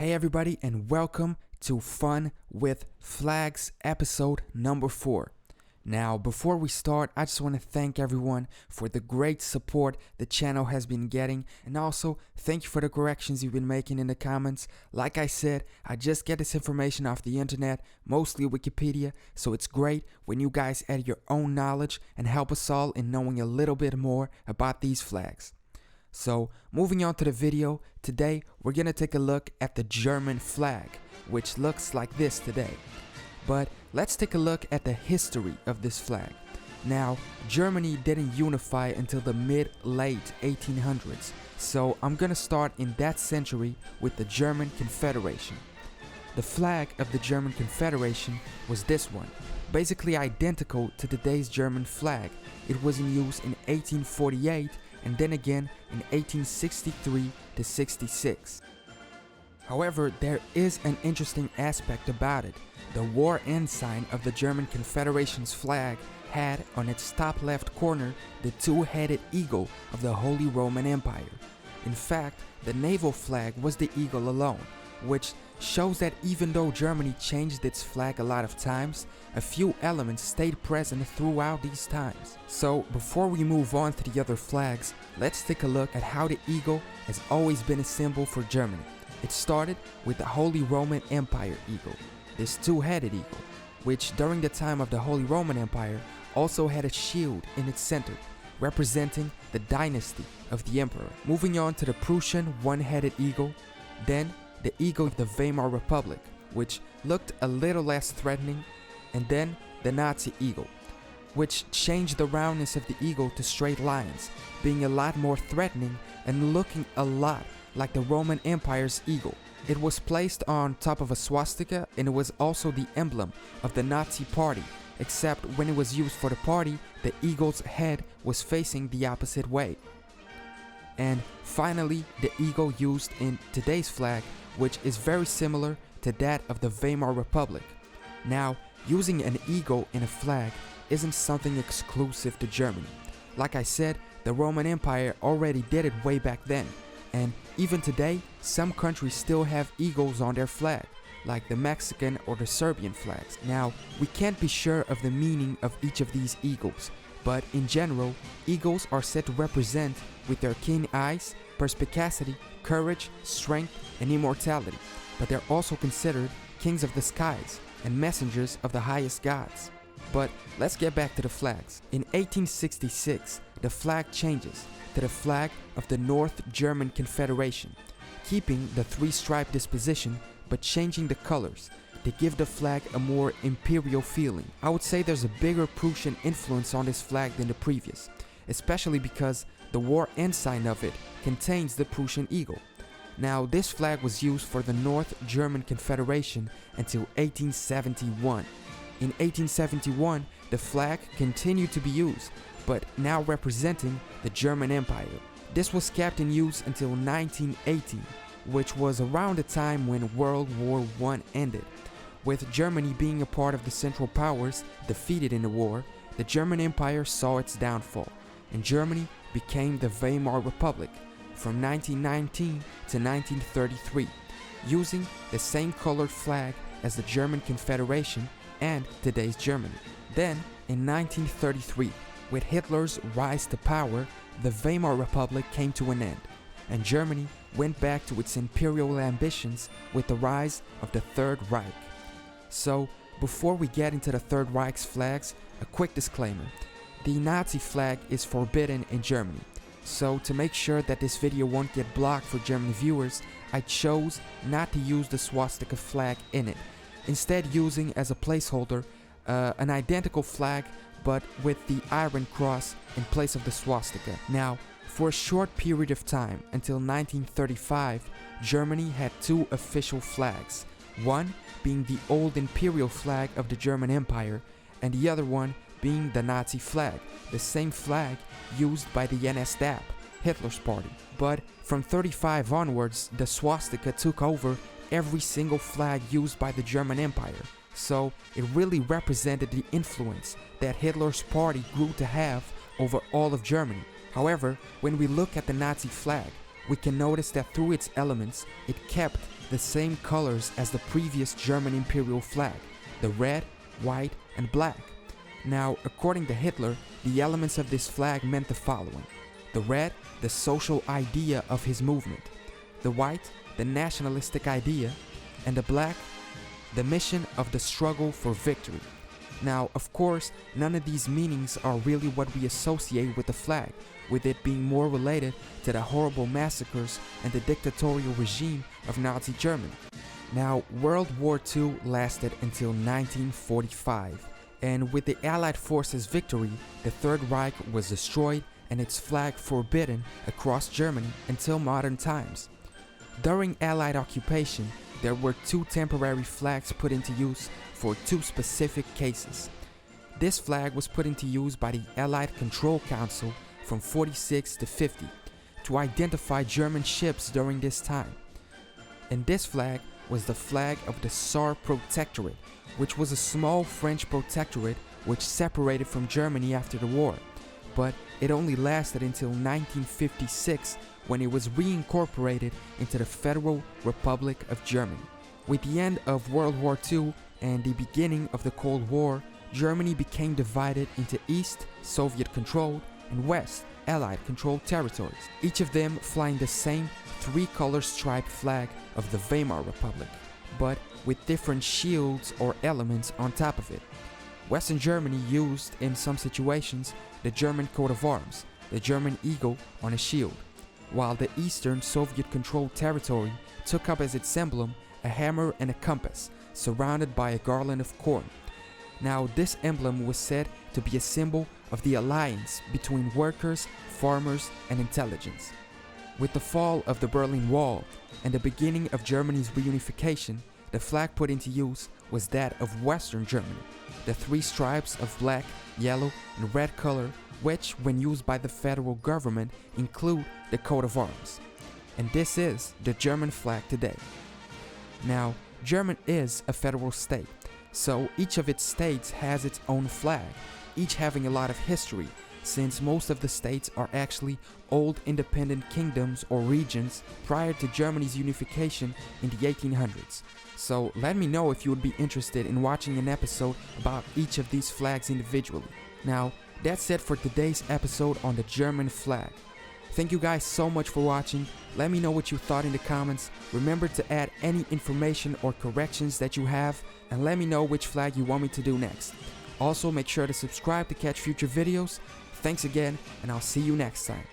Hey everybody, and welcome to Fun with Flags episode number 4. Now, before we start, I just want to thank everyone for the great support the channel has been getting, and also thank you for the corrections you've been making in the comments. Like I said, I just get this information off the internet, mostly Wikipedia, so it's great when you guys add your own knowledge and help us all in knowing a little bit more about these flags. So, moving on to the video, today we're gonna take a look at the German flag, which looks like this today. But let's take a look at the history of this flag. Now, Germany didn't unify until the mid-late 1800s, so I'm gonna start in that century with the German Confederation. The flag of the German Confederation was this one, basically identical to today's German flag. It was in use in 1848 and then again in 1863 to 66. However, there is an interesting aspect about it. The war ensign of the German Confederation's flag had on its top left corner the two-headed eagle of the Holy Roman Empire. In fact, the naval flag was the eagle alone, which shows that even though Germany changed its flag a lot of times, a few elements stayed present throughout these times. So before we move on to the other flags, let's take a look at how the eagle has always been a symbol for Germany. It started with the Holy Roman Empire eagle, this two-headed eagle, which during the time of the Holy Roman Empire also had a shield in its center, representing the dynasty of the emperor. Moving on to the Prussian one-headed eagle, then the eagle of the Weimar Republic, which looked a little less threatening, and then the Nazi eagle, which changed the roundness of the eagle to straight lines, being a lot more threatening and looking a lot like the Roman Empire's eagle. It was placed on top of a swastika, and it was also the emblem of the Nazi party, except when it was used for the party, the eagle's head was facing the opposite way. And finally, the eagle used in today's flag, which is very similar to that of the Weimar Republic. Now, using an eagle in a flag isn't something exclusive to Germany. Like I said, the Roman Empire already did it way back then, and even today, some countries still have eagles on their flag, like the Mexican or the Serbian flags. Now, we can't be sure of the meaning of each of these eagles, but in general, eagles are said to represent, with their keen eyes, perspicacity, courage, strength, and immortality, but they're also considered kings of the skies and messengers of the highest gods. But let's get back to the flags. In 1866, the flag changes to the flag of the North German Confederation, keeping the three-stripe disposition but changing the colors to give the flag a more imperial feeling. I would say there's a bigger Prussian influence on this flag than the previous, especially because the war ensign of it contains the Prussian eagle. Now, this flag was used for the North German Confederation until 1871. In 1871, the flag continued to be used, but now representing the German Empire. This was kept in use until 1918, which was around the time when World War I ended. With Germany being a part of the Central Powers defeated in the war, the German Empire saw its downfall, and Germany became the Weimar Republic from 1919 to 1933, using the same colored flag as the German Confederation and today's Germany. Then, in 1933, with Hitler's rise to power, the Weimar Republic came to an end, and Germany went back to its imperial ambitions with the rise of the Third Reich. So, before we get into the Third Reich's flags, a quick disclaimer. The Nazi flag is forbidden in Germany, so to make sure that this video won't get blocked for German viewers, I chose not to use the swastika flag in it, instead using as a placeholder an identical flag but with the Iron Cross in place of the swastika. Now, for a short period of time, until 1935, Germany had two official flags, one being the old imperial flag of the German Empire, and the other one being the Nazi flag, the same flag used by the NSDAP, Hitler's party. But from 35 onwards, the swastika took over every single flag used by the German Empire. So it really represented the influence that Hitler's party grew to have over all of Germany. However, when we look at the Nazi flag, we can notice that through its elements, it kept the same colors as the previous German imperial flag, the red, white, and black. Now, according to Hitler, the elements of this flag meant the following: the red, the social idea of his movement; the white, the nationalistic idea; and the black, the mission of the struggle for victory. Now, of course, none of these meanings are really what we associate with the flag, with it being more related to the horrible massacres and the dictatorial regime of Nazi Germany. Now, World War II lasted until 1945, and with the Allied forces' victory, the Third Reich was destroyed and its flag forbidden across Germany until modern times. During Allied occupation, there were two temporary flags put into use for two specific cases. This flag was put into use by the Allied Control Council from 46 to 50 to identify German ships during this time. And this flag was the flag of the Saar Protectorate, which was a small French protectorate which separated from Germany after the war. But it only lasted until 1956, when it was reincorporated into the Federal Republic of Germany. With the end of World War II and the beginning of the Cold War, Germany became divided into East, Soviet-controlled, and West, Allied-controlled territories, each of them flying the same three-color striped flag of the Weimar Republic, but with different shields or elements on top of it. Western Germany used, in some situations, the German coat of arms, the German eagle on a shield, while the Eastern Soviet-controlled territory took up as its emblem a hammer and a compass, surrounded by a garland of corn. Now, this emblem was said to be a symbol of the alliance between workers, farmers, and intelligence. With the fall of the Berlin Wall and the beginning of Germany's reunification, the flag put into use was that of Western Germany, the three stripes of black, yellow, and red color, which, when used by the federal government, include the coat of arms. And this is the German flag today. Now, Germany is a federal state, so each of its states has its own flag, each having a lot of history, since most of the states are actually old independent kingdoms or regions prior to Germany's unification in the 1800s. So let me know if you would be interested in watching an episode about each of these flags individually. Now, that's it for today's episode on the German flag. Thank you guys so much for watching. Let me know what you thought in the comments. Remember to add any information or corrections that you have, and let me know which flag you want me to do next. Also, make sure to subscribe to catch future videos. Thanks again, and I'll see you next time.